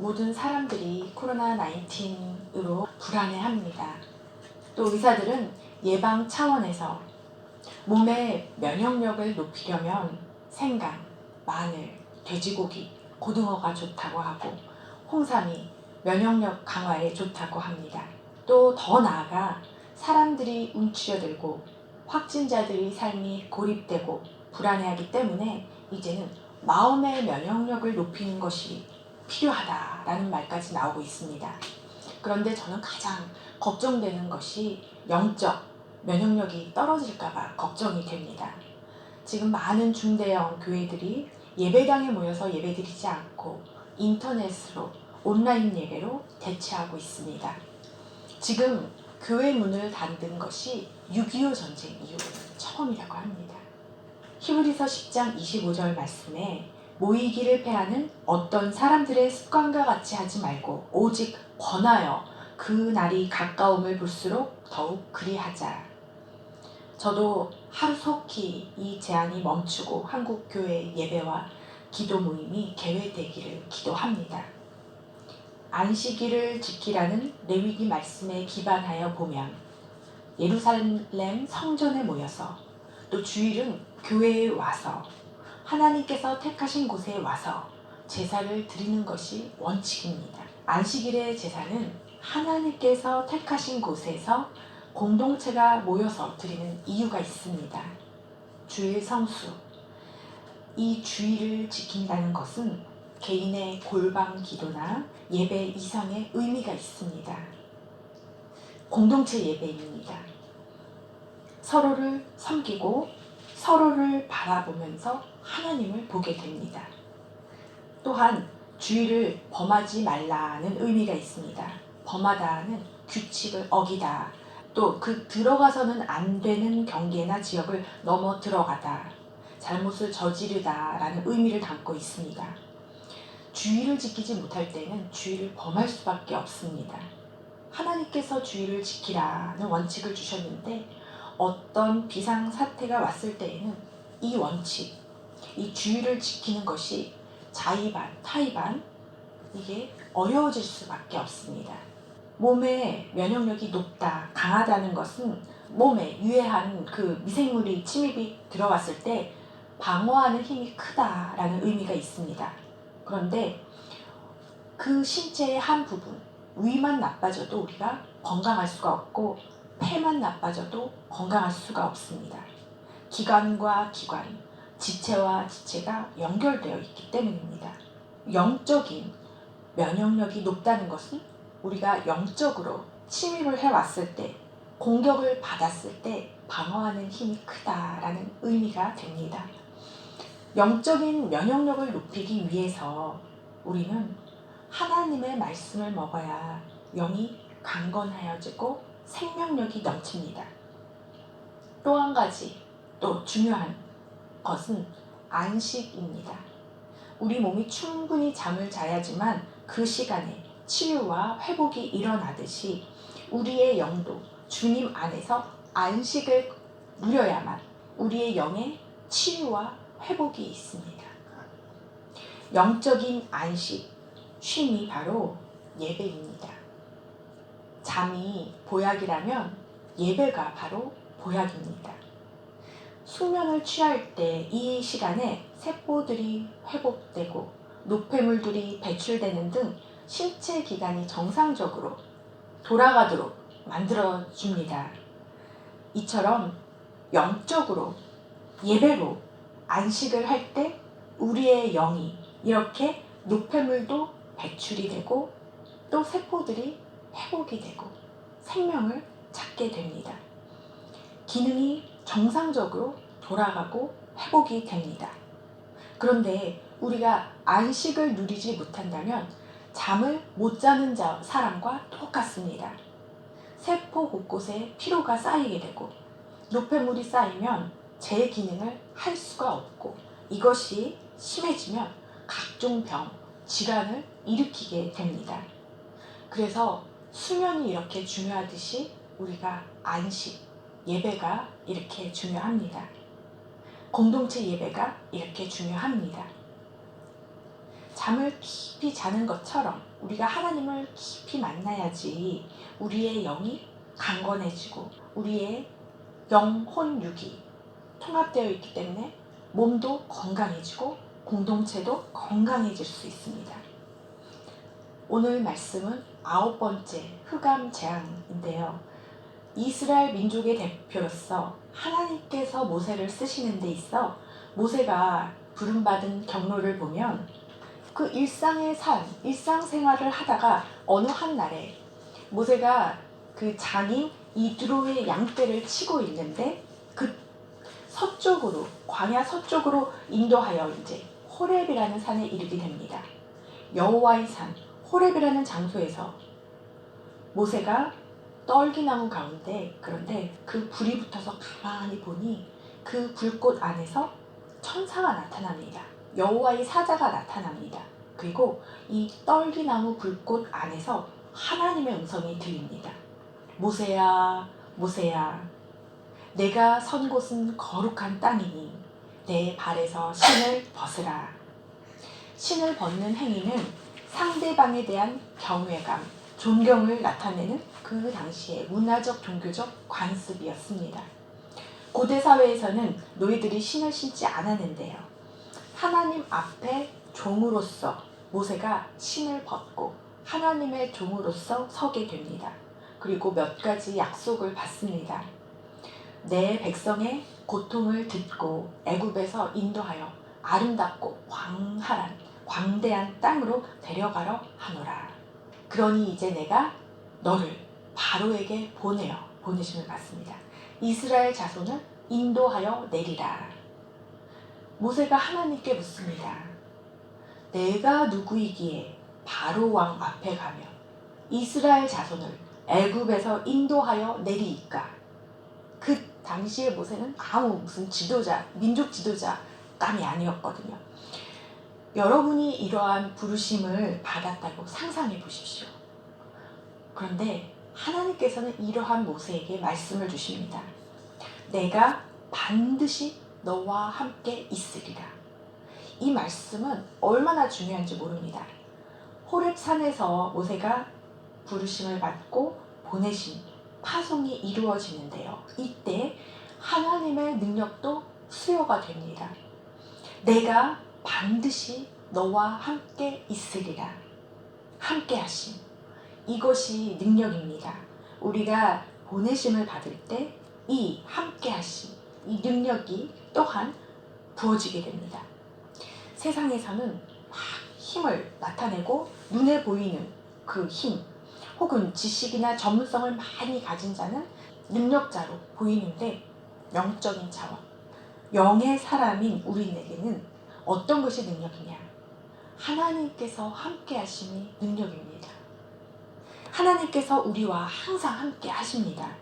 모든 사람들이 코로나19으로 불안해합니다. 또 의사들은 예방 차원에서 몸의 면역력을 높이려면 생강, 마늘, 돼지고기, 고등어가 좋다고 하고 홍삼이 면역력 강화에 좋다고 합니다. 또 더 나아가 사람들이 움츠려들고 확진자들의 삶이 고립되고 불안해하기 때문에 이제는 마음의 면역력을 높이는 것이 필요하다라는 말까지 나오고 있습니다. 그런데 저는 가장 걱정되는 것이 영적 면역력이 떨어질까봐 걱정이 됩니다. 지금 많은 중대형 교회들이 예배당에 모여서 예배드리지 않고 인터넷으로 온라인 예배로 대체하고 있습니다. 지금 교회 문을 닫은 것이 6.25 전쟁 이후로는 처음이라고 합니다. 히브리서 10장 25절 말씀에 모이기를 패하는 어떤 사람들의 습관과 같이 하지 말고 오직 권하여 그 날이 가까움을 볼수록 더욱 그리하자. 저도 하루속히 이 제한이 멈추고 한국교회 예배와 기도 모임이 개회되기를 기도합니다. 안식일을 지키라는 레위기 말씀에 기반하여 보면 예루살렘 성전에 모여서 또 주일은 교회에 와서 하나님께서 택하신 곳에 와서 제사를 드리는 것이 원칙입니다. 안식일의 제사는 하나님께서 택하신 곳에서 공동체가 모여서 드리는 이유가 있습니다. 주일 성수. 이 주일을 지킨다는 것은 개인의 골방 기도나 예배 이상의 의미가 있습니다. 공동체 예배입니다. 서로를 섬기고 서로를 바라보면서 하나님을 보게 됩니다. 또한 주일을 범하지 말라는 의미가 있습니다. 범하다는 규칙을 어기다. 또 그 들어가서는 안 되는 경계나 지역을 넘어 들어가다. 잘못을 저지르다라는 의미를 담고 있습니다. 주일을 지키지 못할 때는 주일을 범할 수밖에 없습니다. 하나님께서 주일을 지키라는 원칙을 주셨는데 어떤 비상사태가 왔을 때에는 이 원칙, 이 주일을 지키는 것이 자의반, 타의반 이게 어려워질 수밖에 없습니다. 몸의 면역력이 높다, 강하다는 것은 몸에 유해한 그 미생물이 침입이 들어왔을 때 방어하는 힘이 크다라는 의미가 있습니다. 그런데 그 신체의 한 부분, 위만 나빠져도 우리가 건강할 수가 없고 폐만 나빠져도 건강할 수가 없습니다. 기관과 기관, 지체와 지체가 연결되어 있기 때문입니다. 영적인 면역력이 높다는 것은 우리가 영적으로 침입을 해왔을 때, 공격을 받았을 때 방어하는 힘이 크다라는 의미가 됩니다. 영적인 면역력을 높이기 위해서 우리는 하나님의 말씀을 먹어야 영이 강건하여지고 생명력이 넘칩니다. 또 한 가지 또 중요한 것은 안식입니다. 우리 몸이 충분히 잠을 자야지만 그 시간에 치유와 회복이 일어나듯이 우리의 영도 주님 안에서 안식을 누려야만 우리의 영의 치유와 회복이 있습니다. 영적인 안식, 쉼이 바로 예배입니다. 잠이 보약이라면 예배가 바로 보약입니다. 수면을 취할 때 이 시간에 세포들이 회복되고 노폐물들이 배출되는 등 신체 기관이 정상적으로 돌아가도록 만들어줍니다. 이처럼 영적으로 예배로 안식을 할 때 우리의 영이 이렇게 노폐물도 배출이 되고 또 세포들이 회복이 되고 생명을 찾게 됩니다. 기능이 정상적으로 돌아가고 회복이 됩니다. 그런데 우리가 안식을 누리지 못한다면 잠을 못 자는 사람과 똑같습니다. 세포 곳곳에 피로가 쌓이게 되고 노폐물이 쌓이면 제 기능을 할 수가 없고 이것이 심해지면 각종 병, 질환을 일으키게 됩니다. 그래서 수면이 이렇게 중요하듯이 우리가 안식, 예배가 이렇게 중요합니다. 공동체 예배가 이렇게 중요합니다. 잠을 깊이 자는 것처럼 우리가 하나님을 깊이 만나야지 우리의 영이 강건해지고 우리의 영혼 육이 통합되어 있기 때문에 몸도 건강해지고 공동체도 건강해질 수 있습니다. 오늘 말씀은 9번째 흑암 재앙인데요. 이스라엘 민족의 대표로서 하나님께서 모세를 쓰시는 데 있어 모세가 부름받은 경로를 보면 그 일상생활을 하다가 어느 한날에 모세가 그 장인 이드로의 양떼를 치고 있는데 그 서쪽으로 광야 서쪽으로 인도하여 이제 호렙이라는 산에 이르게 됩니다. 여호와의 산 호렙이라는 장소에서 모세가 떨기나무 가운데 그런데 그 불이 붙어서 가만히 보니 그 불꽃 안에서 천사가 나타납니다. 여호와의 사자가 나타납니다. 그리고 이 떨기나무 불꽃 안에서 하나님의 음성이 들립니다. 모세야, 모세야, 내가 선 곳은 거룩한 땅이니 내 발에서 신을 벗으라. 신을 벗는 행위는 상대방에 대한 경외감, 존경을 나타내는 그 당시의 문화적, 종교적 관습이었습니다. 고대 사회에서는 노예들이 신을 신지 않았는데요. 하나님 앞에 종으로서 모세가 신을 벗고 하나님의 종으로서 서게 됩니다. 그리고 몇 가지 약속을 받습니다. 내 백성의 고통을 듣고 애굽에서 인도하여 아름답고 광대한 땅으로 데려가려 하노라. 그러니 이제 내가 너를 바로에게 보내심을 받습니다. 이스라엘 자손을 인도하여 내리라. 모세가 하나님께 묻습니다. 내가 누구이기에 바로 왕 앞에 가며 이스라엘 자손을 애굽에서 인도하여 내리이까? 그 당시에 모세는 무슨 지도자, 민족 지도자감이 아니었거든요. 여러분이 이러한 부르심을 받았다고 상상해 보십시오. 그런데 하나님께서는 이러한 모세에게 말씀을 주십니다. 내가 반드시 너와 함께 있으리라. 이 말씀은 얼마나 중요한지 모릅니다. 호렙산에서 모세가 부르심을 받고 보내신 파송이 이루어지는데요. 이때 하나님의 능력도 수여가 됩니다. 내가 반드시 너와 함께 있으리라. 함께 하심. 이것이 능력입니다. 우리가 보내심을 받을 때 이 함께 하심, 이 능력이 또한 부어지게 됩니다. 세상에서는 막 힘을 나타내고 눈에 보이는 그 힘, 혹은 지식이나 전문성을 많이 가진 자는 능력자로 보이는데 영적인 차원, 영의 사람인 우리에게는 어떤 것이 능력이냐? 하나님께서 함께 하심이 능력입니다. 하나님께서 우리와 항상 함께 하십니다.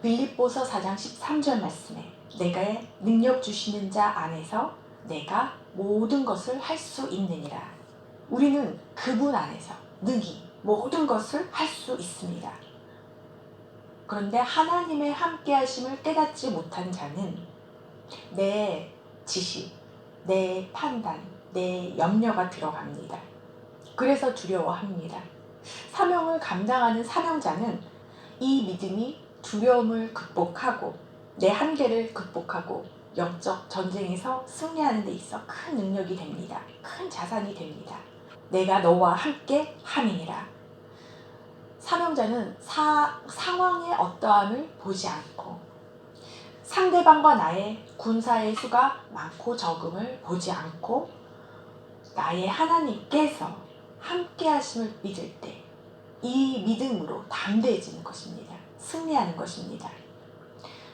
빌립보서 4장 13절 말씀에 내가 능력 주시는 자 안에서 내가 모든 것을 할 수 있느니라. 우리는 그분 안에서 능히 모든 것을 할 수 있습니다. 그런데 하나님의 함께 하심을 깨닫지 못한 자는 내 지식, 내 판단, 내 염려가 들어갑니다. 그래서 두려워합니다. 사명을 감당하는 사명자는 이 믿음이 두려움을 극복하고 내 한계를 극복하고 영적 전쟁에서 승리하는 데 있어 큰 능력이 됩니다. 큰 자산이 됩니다. 내가 너와 함께 함이니라. 사명자는 상황의 어떠함을 보지 않고 상대방과 나의 군사의 수가 많고 적음을 보지 않고 나의 하나님께서 함께 하심을 믿을 때 이 믿음으로 담대해지는 것입니다. 승리하는 것입니다.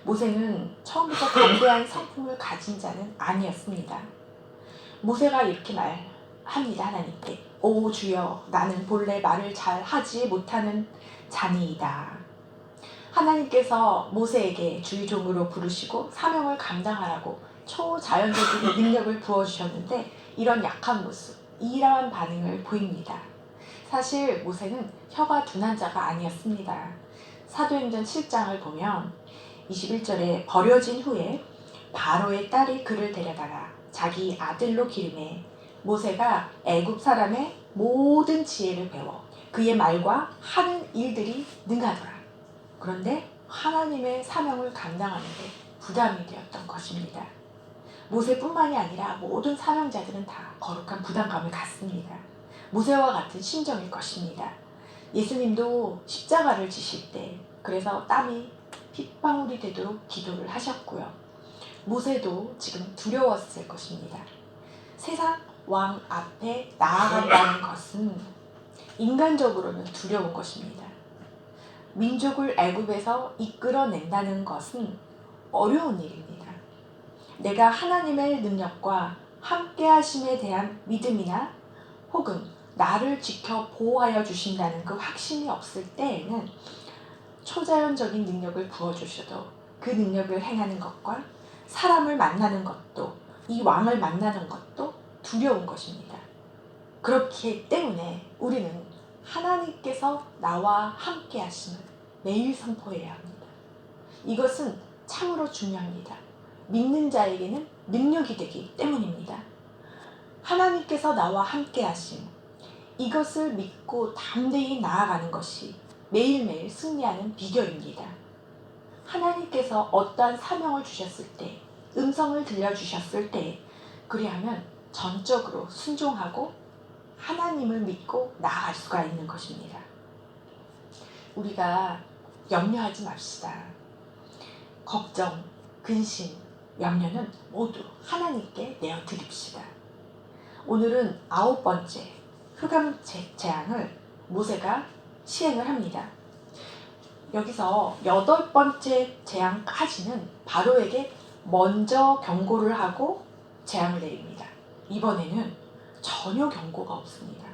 모세는 처음부터 담대한 성품을 가진 자는 아니었습니다. 모세가 이렇게 말합니다. 하나님께 오 주여 나는 본래 말을 잘 하지 못하는 자니이다. 하나님께서 모세에게 주의 종으로 부르시고 사명을 감당하라고 초자연적인 능력을 부어주셨는데 이런 약한 모습, 이러한 반응을 보입니다. 사실 모세는 혀가 둔한 자가 아니었습니다. 사도행전 7장을 보면 21절에 버려진 후에 바로의 딸이 그를 데려다가 자기 아들로 기름해 모세가 애굽 사람의 모든 지혜를 배워 그의 말과 하는 일들이 능하더라. 그런데 하나님의 사명을 감당하는 데 부담이 되었던 것입니다. 모세뿐만이 아니라 모든 사명자들은 다 거룩한 부담감을 갖습니다. 모세와 같은 심정일 것입니다. 예수님도 십자가를 지실 때 그래서 땀이 핏방울이 되도록 기도를 하셨고요. 모세도 지금 두려웠을 것입니다. 세상 왕 앞에 나아간다는 것은 인간적으로는 두려운 것입니다. 민족을 애굽에서 이끌어낸다는 것은 어려운 일입니다. 내가 하나님의 능력과 함께하심에 대한 믿음이나 혹은 나를 지켜 보호하여 주신다는 그 확신이 없을 때에는 초자연적인 능력을 부어주셔도 그 능력을 행하는 것과 사람을 만나는 것도 이 왕을 만나는 것도 두려운 것입니다. 그렇기 때문에 우리는 하나님께서 나와 함께 하심을 매일 선포해야 합니다. 이것은 참으로 중요합니다. 믿는 자에게는 능력이 되기 때문입니다. 하나님께서 나와 함께 하심, 이것을 믿고 담대히 나아가는 것이 매일매일 승리하는 비결입니다. 하나님께서 어떠한 사명을 주셨을 때, 음성을 들려주셨을 때 그리하면 전적으로 순종하고 하나님을 믿고 나아갈 수가 있는 것입니다. 우리가 염려하지 맙시다. 걱정, 근심, 염려는 모두 하나님께 내어드립시다. 오늘은 9번째 흑암 재앙을 모세가 시행을 합니다. 여기서 8번째 재앙까지는 바로에게 먼저 경고를 하고 재앙을 내립니다. 이번에는 전혀 경고가 없습니다.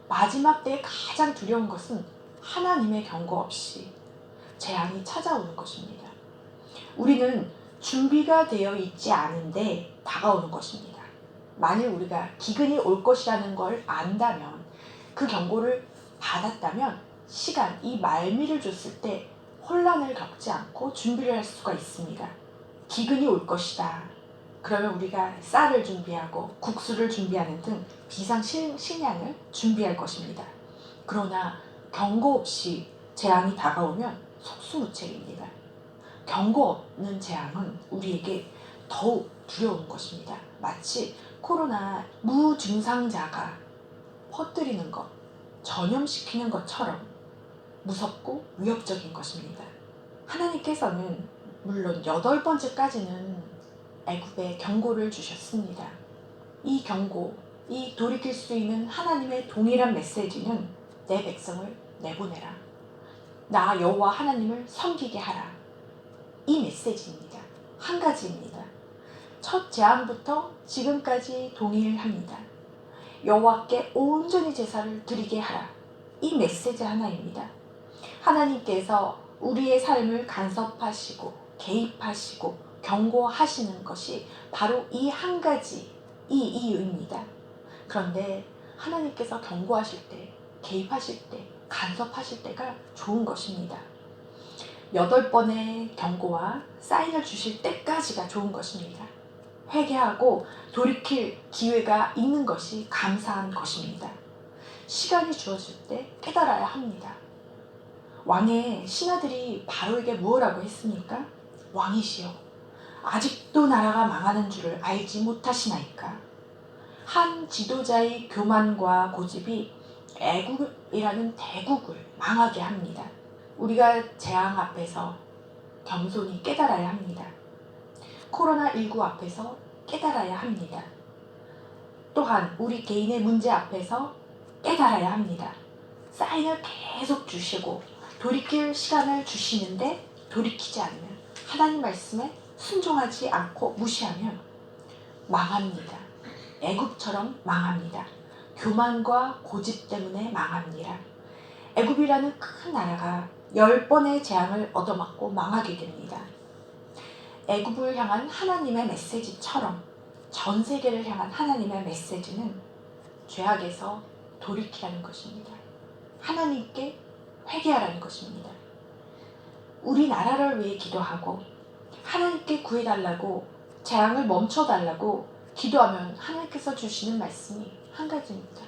마지막 때에 가장 두려운 것은 하나님의 경고 없이 재앙이 찾아오는 것입니다. 우리는 준비가 되어 있지 않은데 다가오는 것입니다. 만일 우리가 기근이 올 것이라는 걸 안다면, 그 경고를 받았다면 시간, 이 말미를 줬을 때 혼란을 겪지 않고 준비를 할 수가 있습니다. 기근이 올 것이다. 그러면 우리가 쌀을 준비하고 국수를 준비하는 등 비상식량을 준비할 것입니다. 그러나 경고 없이 재앙이 다가오면 속수무책입니다. 경고 없는 재앙은 우리에게 더욱 두려운 것입니다. 마치 코로나 무증상자가 퍼뜨리는 것, 전염시키는 것처럼 무섭고 위협적인 것입니다. 하나님께서는 물론 8번째까지는 애굽에 경고를 주셨습니다. 이 경고, 이 돌이킬 수 있는 하나님의 동일한 메시지는 내 백성을 내보내라. 나 여호와 하나님을 섬기게 하라. 이 메시지입니다. 한 가지입니다. 첫 재앙부터 지금까지 동일합니다. 여호와께 온전히 제사를 드리게 하라. 이 메시지 하나입니다. 하나님께서 우리의 삶을 간섭하시고 개입하시고 경고하시는 것이 바로 이 한 가지, 이 이유입니다. 그런데 하나님께서 경고하실 때, 개입하실 때, 간섭하실 때가 좋은 것입니다. 8번의 경고와 사인을 주실 때까지가 좋은 것입니다. 회개하고 돌이킬 기회가 있는 것이 감사한 것입니다. 시간이 주어질 때 깨달아야 합니다. 왕의 신하들이 바로에게 무엇라고 했습니까? 왕이시여, 아직도 나라가 망하는 줄을 알지 못하시나이까? 한 지도자의 교만과 고집이 애국이라는 대국을 망하게 합니다. 우리가 재앙 앞에서 겸손히 깨달아야 합니다. 코로나19 앞에서 깨달아야 합니다. 또한 우리 개인의 문제 앞에서 깨달아야 합니다. 사인을 계속 주시고 돌이킬 시간을 주시는데 돌이키지 않으면, 하나님 말씀에 순종하지 않고 무시하면 망합니다. 애굽처럼 망합니다. 교만과 고집 때문에 망합니다. 애굽이라는 큰 나라가 10번의 재앙을 얻어맞고 망하게 됩니다. 애굽을 향한 하나님의 메시지처럼 전 세계를 향한 하나님의 메시지는 죄악에서 돌이키라는 것입니다. 하나님께 회개하라는 것입니다. 우리나라를 위해 기도하고 하나님께 구해달라고, 재앙을 멈춰달라고 기도하면 하나님께서 주시는 말씀이 한 가지입니다.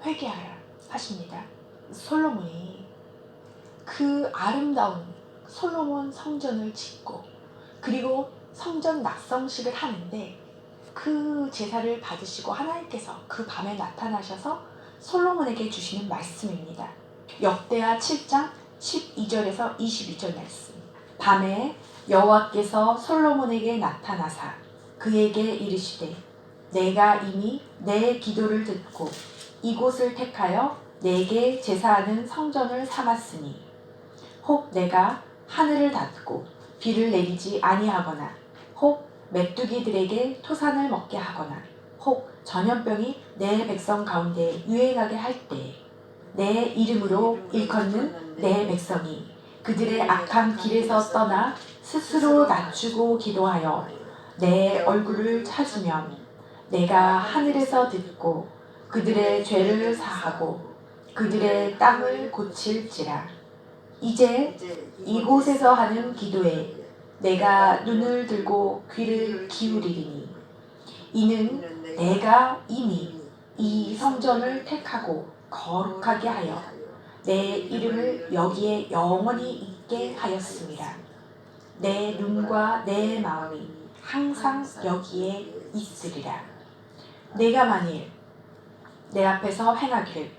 회개하라 하십니다. 솔로몬이 그 아름다운 솔로몬 성전을 짓고 그리고 성전 낙성식을 하는데 그 제사를 받으시고 하나님께서 그 밤에 나타나셔서 솔로몬에게 주시는 말씀입니다. 역대하 7장 12절에서 22절 말씀. 밤에 여호와께서 솔로몬에게 나타나사 그에게 이르시되 내가 이미 내 기도를 듣고 이곳을 택하여 내게 제사하는 성전을 삼았으니 혹 내가 하늘을 닫고 비를 내리지 아니하거나 혹 메뚜기들에게 토산을 먹게 하거나 혹 전염병이 내 백성 가운데 유행하게 할 때 내 이름으로 일컫는 내 백성이 그들의 악한 길에서 떠나 스스로 낮추고 기도하여 내 얼굴을 찾으면 내가 하늘에서 듣고 그들의 죄를 사하고 그들의 땅을 고칠지라. 이제 이곳에서 하는 기도에 내가 눈을 들고 귀를 기울이리니 이는 내가 이미 이 성전을 택하고 거룩하게 하여 내 이름을 여기에 영원히 있게 하였음이라. 내 눈과 내 마음이 항상 여기에 있으리라. 내가 만일 내 앞에서 행하기를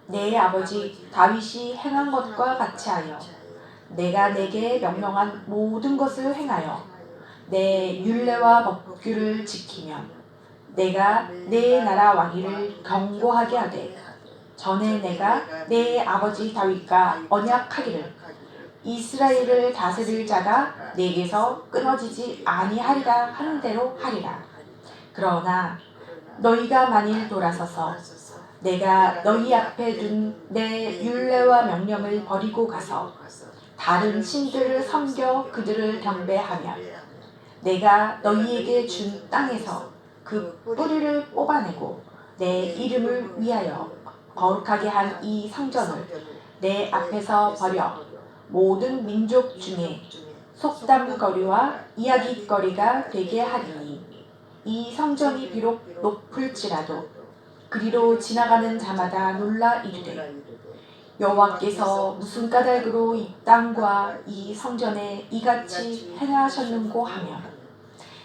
내 아버지 다윗이 행한 것과 같이 하여 내가 내게 명령한 모든 것을 행하여 내 율례와 법규를 지키면 내가 내 나라 왕위를 견고하게 하되 전에 내가 내 아버지 다윗과 언약하기를 이스라엘을 다스릴 자가 내게서 끊어지지 아니하리라 하는 대로 하리라. 그러나 너희가 만일 돌아서서 내가 너희 앞에 둔 내 율례와 명령을 버리고 가서 다른 신들을 섬겨 그들을 경배하면 내가 너희에게 준 땅에서 그 뿌리를 뽑아내고 내 이름을 위하여 거룩하게 한 이 성전을 내 앞에서 버려 모든 민족 중에 속담거리와 이야깃거리가 되게 하리니 이 성전이 비록 높을지라도 그리로 지나가는 자마다 놀라 이르되 여호와께서 무슨 까닭으로 이 땅과 이 성전에 이같이 행하셨는고 하며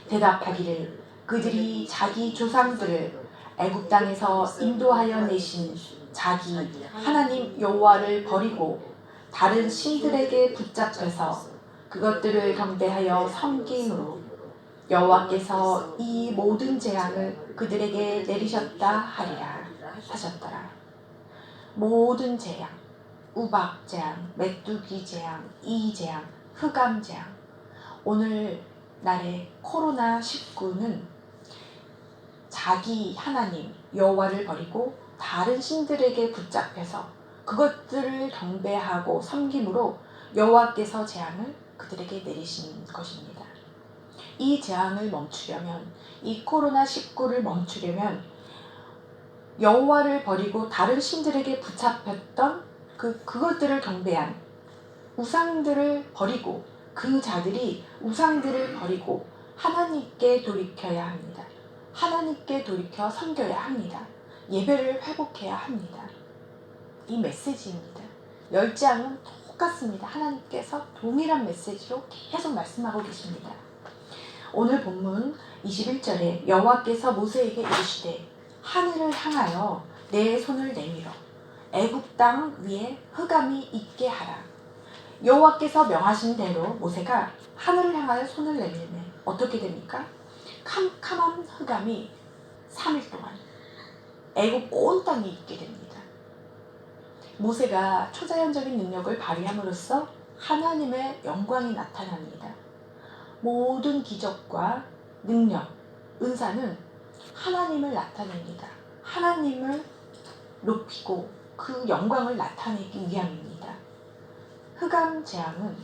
대답하기를 그들이 자기 조상들을 애굽 땅에서 인도하여 내신 자기 하나님 여호와를 버리고 다른 신들에게 붙잡혀서 그것들을 경배하여 섬김으로 여호와께서 이 모든 재앙을 그들에게 내리셨다 하리라 하셨더라. 모든 재앙, 우박 재앙, 메뚜기 재앙, 이 재앙, 흑암 재앙. 오늘 날의 코로나19는 자기 하나님 여호와를 버리고 다른 신들에게 붙잡혀서 그것들을 경배하고 섬김으로 여호와께서 재앙을 그들에게 내리신 것입니다. 이 재앙을 멈추려면, 이 코로나19를 멈추려면 여호와를 버리고 다른 신들에게 붙잡혔던 그것들을 경배한 우상들을 버리고 그 자들이 우상들을 버리고 하나님께 돌이켜야 합니다. 하나님께 돌이켜 섬겨야 합니다. 예배를 회복해야 합니다. 이 메시지입니다. 10장은 똑같습니다. 하나님께서 동일한 메시지로 계속 말씀하고 계십니다. 오늘 본문 21절에 여호와께서 모세에게 이르시되 하늘을 향하여 내 손을 내밀어 애굽 땅 위에 흑암이 있게 하라. 여호와께서 명하신 대로 모세가 하늘을 향하여 손을 내밀면 어떻게 됩니까? 캄캄한 흑암이 3일 동안 애굽 온 땅에 있게 됩니다. 모세가 초자연적인 능력을 발휘함으로써 하나님의 영광이 나타납니다. 모든 기적과 능력, 은사는 하나님을 나타냅니다. 하나님을 높이고 그 영광을 나타내기 위함입니다. 흑암 재앙은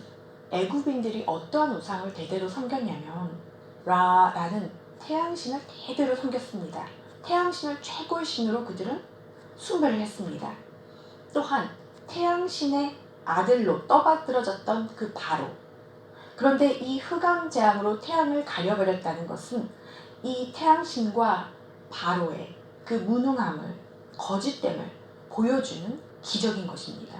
애굽인들이 어떠한 우상을 대대로 섬겼냐면 라라는 태양신을 대대로 섬겼습니다. 태양신을 최고의 신으로 그들은 숭배를 했습니다. 또한 태양신의 아들로 떠받들어졌던 그 바로. 그런데 이 흑암 재앙으로 태양을 가려버렸다는 것은 이 태양신과 바로의 그 무능함을, 거짓됨을 보여주는 기적인 것입니다.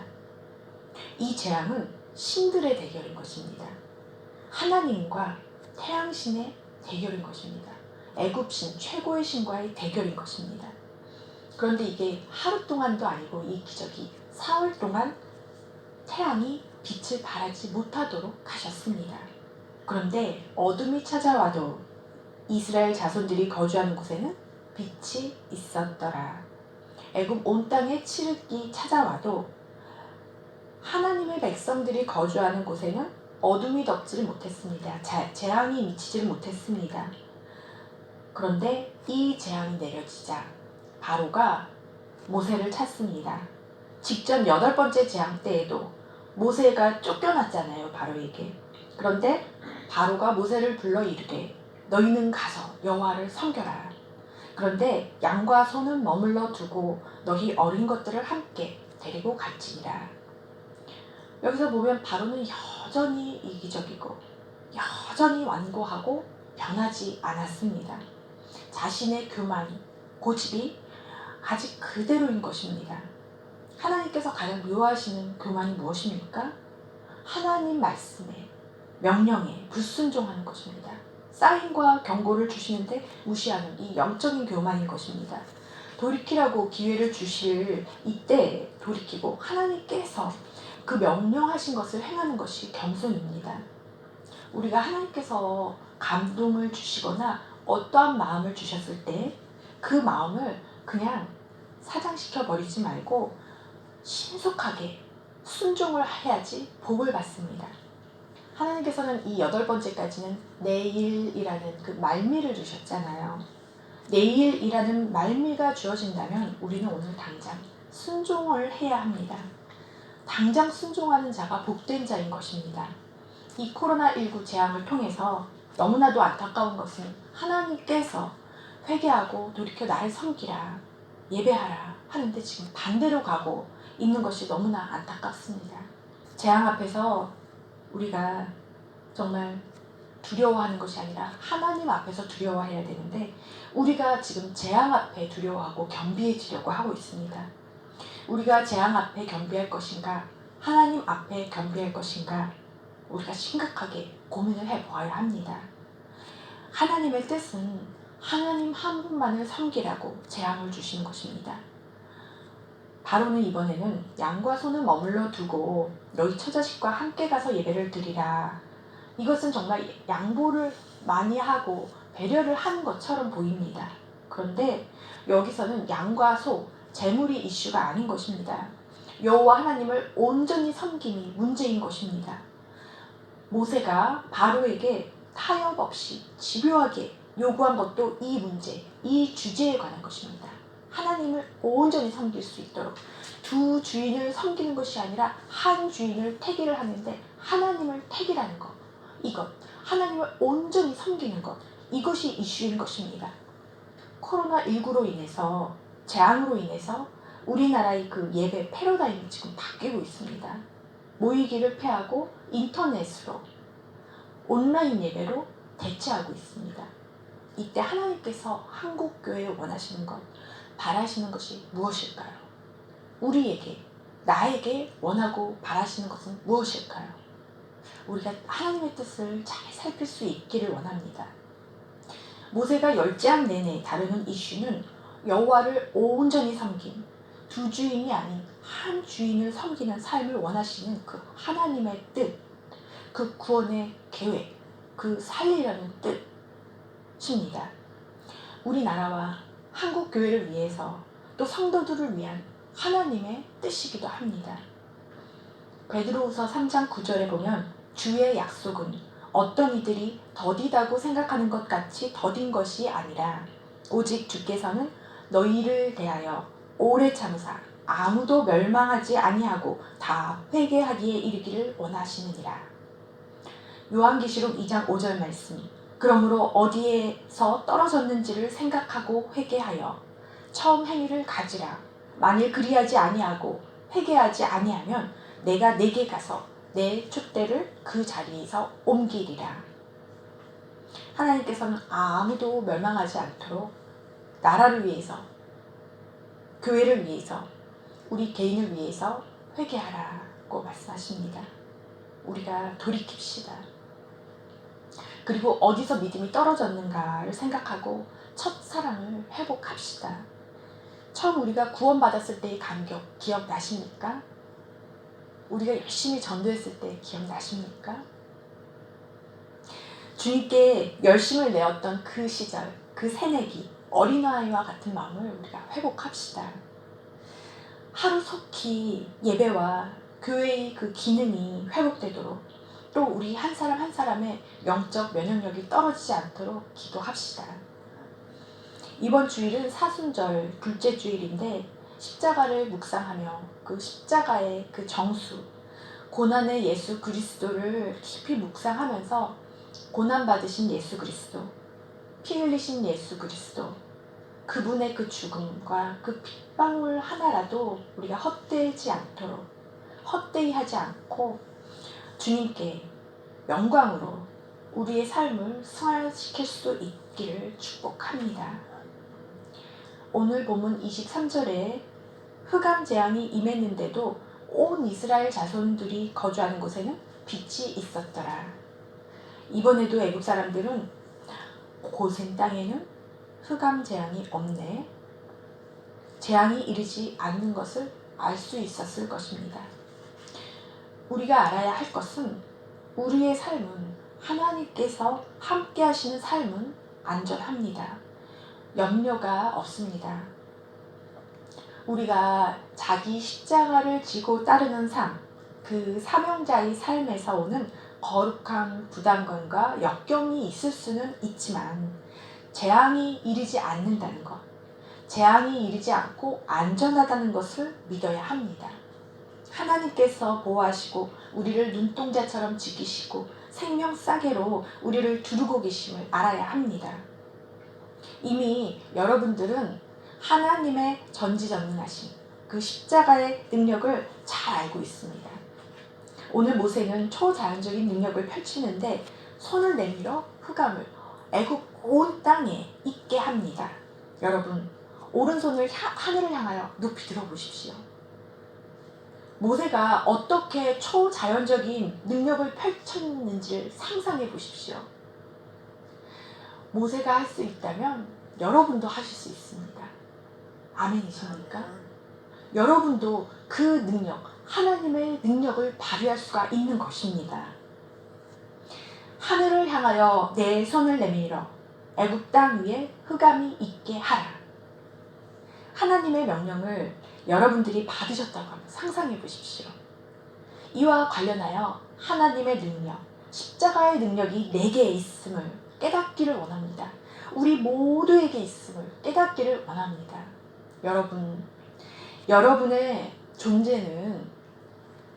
이 재앙은 신들의 대결인 것입니다. 하나님과 태양신의 대결인 것입니다. 애굽신 최고의 신과의 대결인 것입니다. 그런데 이게 하루 동안도 아니고 이 기적이 사흘 동안 태양이 빛을 발하지 못하도록 하셨습니다. 그런데 어둠이 찾아와도 이스라엘 자손들이 거주하는 곳에는 빛이 있었더라. 애굽 온 땅에 칠흑이 찾아와도 하나님의 백성들이 거주하는 곳에는 어둠이 덮지를 못했습니다. 재앙이 미치지를 못했습니다. 그런데 이 재앙이 내려지자 바로가 모세를 찾습니다. 직전 8번째 재앙 때에도 모세가 쫓겨났잖아요, 바로에게. 그런데 바로가 모세를 불러 이르되 너희는 가서 여호와를 섬겨라. 그런데 양과 소는 머물러 두고 너희 어린 것들을 함께 데리고 갈지니라. 여기서 보면 바로는 여전히 이기적이고 여전히 완고하고 변하지 않았습니다. 자신의 교만, 고집이 아직 그대로인 것입니다. 하나님께서 가장 미워하시는 교만이 무엇입니까? 하나님 말씀에, 명령에 불순종하는 것입니다. 사인과 경고를 주시는데 무시하는 이 영적인 교만인 것입니다. 돌이키라고 기회를 주실 이때 돌이키고 하나님께서 그 명령하신 것을 행하는 것이 겸손입니다. 우리가 하나님께서 감동을 주시거나 어떠한 마음을 주셨을 때 그 마음을 그냥 사장시켜 버리지 말고 신속하게 순종을 해야지 복을 받습니다. 하나님께서는 이 8번째까지는 내일이라는 그 말미를 주셨잖아요. 내일이라는 말미가 주어진다면 우리는 오늘 당장 순종을 해야 합니다. 당장 순종하는 자가 복된 자인 것입니다. 이 코로나19 재앙을 통해서 너무나도 안타까운 것은 하나님께서 회개하고 돌이켜 나를 섬기라, 예배하라 하는데 지금 반대로 가고 있는 것이 너무나 안타깝습니다. 재앙 앞에서 우리가 정말 두려워하는 것이 아니라 하나님 앞에서 두려워해야 되는데 우리가 지금 재앙 앞에 두려워하고 겸비해지려고 하고 있습니다. 우리가 재앙 앞에 겸비할 것인가, 하나님 앞에 겸비할 것인가, 우리가 심각하게 고민을 해보아야 합니다. 하나님의 뜻은 하나님 한 분만을 섬기라고 재앙을 주시는 것입니다. 바로는 이번에는 양과 소는 머물러 두고 너희 처자식과 함께 가서 예배를 드리라. 이것은 정말 양보를 많이 하고 배려를 하는 것처럼 보입니다. 그런데 여기서는 양과 소, 재물이 이슈가 아닌 것입니다. 여호와 하나님을 온전히 섬김이 문제인 것입니다. 모세가 바로에게 타협 없이 집요하게 요구한 것도 이 문제, 이 주제에 관한 것입니다. 하나님을 온전히 섬길 수 있도록 두 주인을 섬기는 것이 아니라 한 주인을 택일을 하는데 하나님을 택일하는 것, 이것, 하나님을 온전히 섬기는 것, 이것이 이슈인 것입니다. 코로나19로 인해서, 재앙으로 인해서 우리나라의 그 예배 패러다임이 지금 바뀌고 있습니다. 모이기를 패하고 인터넷으로, 온라인 예배로 대체하고 있습니다. 이때 하나님께서 한국교회에 원하시는 것, 바라시는 것이 무엇일까요? 우리에게, 나에게 원하고 바라시는 것은 무엇일까요? 우리가 하나님의 뜻을 잘 살필 수 있기를 원합니다. 모세가 10장 내내 다루는 이슈는 여호와를 온전히 섬김, 두 주인이 아닌 한 주인을 섬기는 삶을 원하시는 그 하나님의 뜻, 그 구원의 계획, 그 살리려는 뜻입니다. 우리나라와 한국 교회를 위해서 또 성도들을 위한 하나님의 뜻이기도 합니다. 베드로후서 3장 9절에 보면 주의 약속은 어떤 이들이 더디다고 생각하는 것 같이 더딘 것이 아니라 오직 주께서는 너희를 대하여 오래 참으사 아무도 멸망하지 아니하고 다 회개하기에 이르기를 원하시느니라. 요한계시록 2장 5절 말씀. 그러므로 어디에서 떨어졌는지를 생각하고 회개하여 처음 행위를 가지라. 만일 그리하지 아니하고 회개하지 아니하면 내가 내게 가서 내 촛대를 그 자리에서 옮기리라. 하나님께서는 아무도 멸망하지 않도록 나라를 위해서, 교회를 위해서, 우리 개인을 위해서 회개하라고 말씀하십니다. 우리가 돌이킵시다. 그리고 어디서 믿음이 떨어졌는가를 생각하고 첫사랑을 회복합시다. 처음 우리가 구원받았을 때의 감격 기억나십니까? 우리가 열심히 전도했을 때 기억나십니까? 주님께 열심을 내었던 그 시절, 그 새내기, 어린아이와 같은 마음을 우리가 회복합시다. 하루속히 예배와 교회의 그 기능이 회복되도록, 또 우리 한 사람 한 사람의 영적 면역력이 떨어지지 않도록 기도합시다. 이번 주일은 사순절 둘째 주일인데 십자가를 묵상하며 그 십자가의 그 정수, 고난의 예수 그리스도를 깊이 묵상하면서 고난받으신 예수 그리스도, 피 흘리신 예수 그리스도, 그분의 그 죽음과 그 핏방울 하나라도 우리가 헛되지 않도록, 헛되이 하지 않고 주님께 영광으로 우리의 삶을 승화시킬 수 있기를 축복합니다. 오늘 본문 23절에 흑암 재앙이 임했는데도 온 이스라엘 자손들이 거주하는 곳에는 빛이 있었더라. 이번에도 애국 사람들은 고센 땅에는 흑암 재앙이 없네. 재앙이 이르지 않는 것을 알 수 있었을 것입니다. 우리가 알아야 할 것은 우리의 삶은 하나님께서 함께 하시는 삶은 안전합니다. 염려가 없습니다. 우리가 자기 십자가를 지고 따르는 삶, 그 사명자의 삶에서 오는 거룩한 부담감과 역경이 있을 수는 있지만 재앙이 이르지 않는다는 것, 재앙이 이르지 않고 안전하다는 것을 믿어야 합니다. 하나님께서 보호하시고 우리를 눈동자처럼 지키시고 생명 싸개로 우리를 두르고 계심을 알아야 합니다. 이미 여러분들은 하나님의 전지전능하심, 그 십자가의 능력을 잘 알고 있습니다. 오늘 모세는 초자연적인 능력을 펼치는데 손을 내밀어 흑암을 애굽 온 땅에 있게 합니다. 여러분, 오른손을 하늘을 향하여 높이 들어보십시오. 모세가 어떻게 초자연적인 능력을 펼쳤는지를 상상해 보십시오. 모세가 할 수 있다면 여러분도 하실 수 있습니다. 아멘이십니까? 여러분도 그 능력, 하나님의 능력을 발휘할 수가 있는 것입니다. 하늘을 향하여 내 손을 내밀어 애굽 땅 위에 흑암이 있게 하라. 하나님의 명령을 여러분들이 받으셨다고 한번 상상해 보십시오. 이와 관련하여 하나님의 능력, 십자가의 능력이 내게 있음을 깨닫기를 원합니다. 우리 모두에게 있음을 깨닫기를 원합니다. 여러분, 여러분의 존재는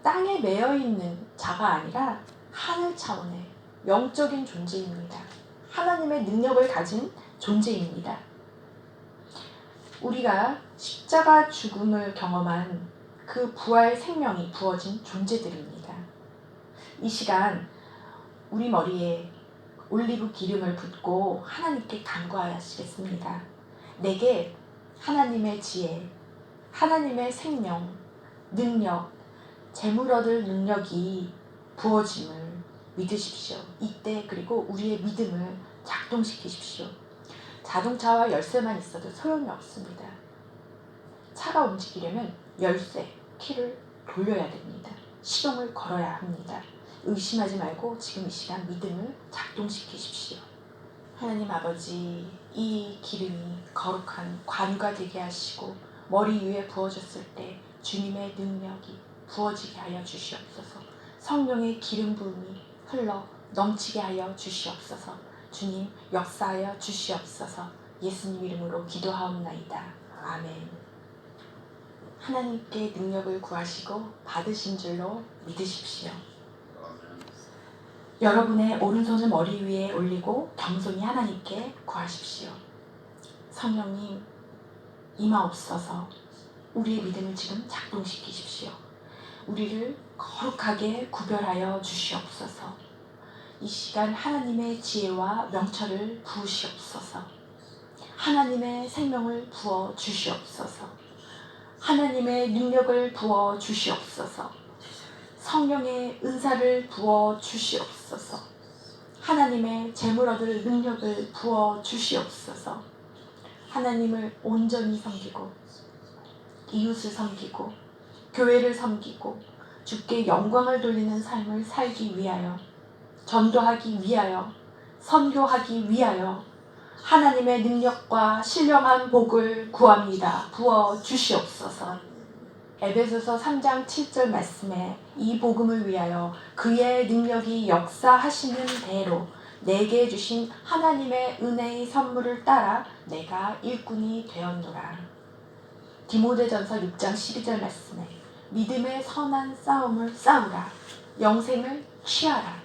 땅에 매여있는 자가 아니라 하늘 차원의 영적인 존재입니다. 하나님의 능력을 가진 존재입니다. 우리가 십자가 죽음을 경험한 그 부활 생명이 부어진 존재들입니다. 이 시간 우리 머리에 올리브 기름을 붓고 하나님께 간구하시겠습니다. 내게 하나님의 지혜, 하나님의 생명, 능력, 재물 얻을 능력이 부어짐을 믿으십시오. 이때 그리고 우리의 믿음을 작동시키십시오. 자동차와 열쇠만 있어도 소용이 없습니다. 차가 움직이려면 열쇠, 키를 돌려야 됩니다. 시동을 걸어야 합니다. 의심하지 말고 지금 이 시간 믿음을 작동시키십시오. 하나님 아버지, 이 기름이 거룩한 관유가 되게 하시고 머리 위에 부어졌을 때 주님의 능력이 부어지게 하여 주시옵소서. 성령의 기름 부음이 흘러 넘치게 하여 주시옵소서. 주님 역사하여 주시옵소서. 예수님 이름으로 기도하옵나이다. 아멘. 하나님께 능력을 구하시고 받으신 줄로 믿으십시오. 여러분의 오른손을 머리 위에 올리고 겸손히 하나님께 구하십시오. 성령님 임하옵소서. 우리의 믿음을 지금 작동시키십시오. 우리를 거룩하게 구별하여 주시옵소서. 이 시간 하나님의 지혜와 명철을 부으시옵소서. 하나님의 생명을 부어 주시옵소서. 하나님의 능력을 부어 주시옵소서. 성령의 은사를 부어 주시옵소서. 하나님의 재물 얻을 능력을 부어 주시옵소서. 하나님을 온전히 섬기고 이웃을 섬기고 교회를 섬기고 주께 영광을 돌리는 삶을 살기 위하여, 전도하기 위하여, 선교하기 위하여 하나님의 능력과 신령한 복을 구합니다. 부어 주시옵소서. 에베소서 3장 7절 말씀에 이 복음을 위하여 그의 능력이 역사하시는 대로 내게 주신 하나님의 은혜의 선물을 따라 내가 일꾼이 되었노라. 디모데전서 6장 12절 말씀에 믿음의 선한 싸움을 싸우라. 영생을 취하라.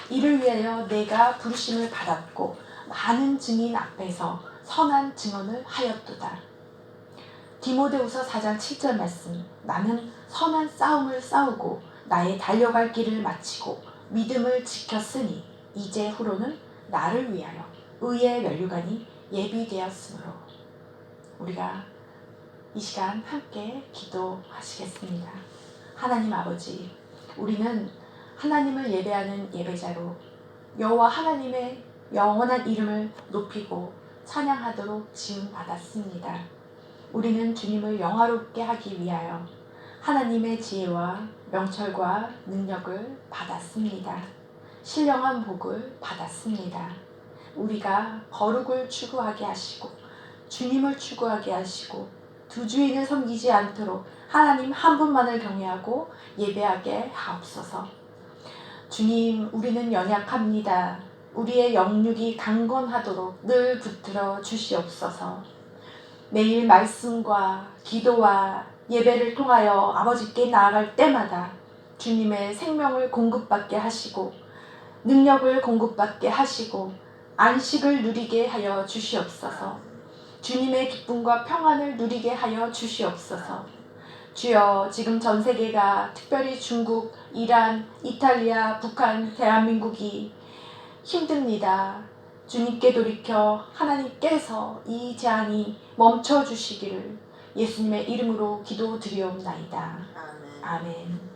이를 위하여 내가 부르심을 받았고 많은 증인 앞에서 선한 증언을 하였도다. 디모데후서 4장 7절 말씀, 나는 선한 싸움을 싸우고 나의 달려갈 길을 마치고 믿음을 지켰으니 이제 후로는 나를 위하여 의의 면류관이 예비되었으므로. 우리가 이 시간 함께 기도하시겠습니다. 하나님 아버지, 우리는 하나님을 예배하는 예배자로 여호와 하나님의 영원한 이름을 높이고 찬양하도록 지음받았습니다. 우리는 주님을 영화롭게 하기 위하여 하나님의 지혜와 명철과 능력을 받았습니다. 신령한 복을 받았습니다. 우리가 거룩을 추구하게 하시고 주님을 추구하게 하시고 두 주인을 섬기지 않도록 하나님 한 분만을 경외하고 예배하게 하옵소서. 주님, 우리는 연약합니다. 우리의 영육이 강건하도록 늘 붙들어 주시옵소서. 매일 말씀과 기도와 예배를 통하여 아버지께 나아갈 때마다 주님의 생명을 공급받게 하시고 능력을 공급받게 하시고 안식을 누리게 하여 주시옵소서. 주님의 기쁨과 평안을 누리게 하여 주시옵소서. 주여, 지금 전 세계가 특별히 중국, 이란, 이탈리아, 북한, 대한민국이 힘듭니다. 주님께 돌이켜 하나님께서 이 재앙이 멈춰주시기를 예수님의 이름으로 기도드리옵나이다. 아멘.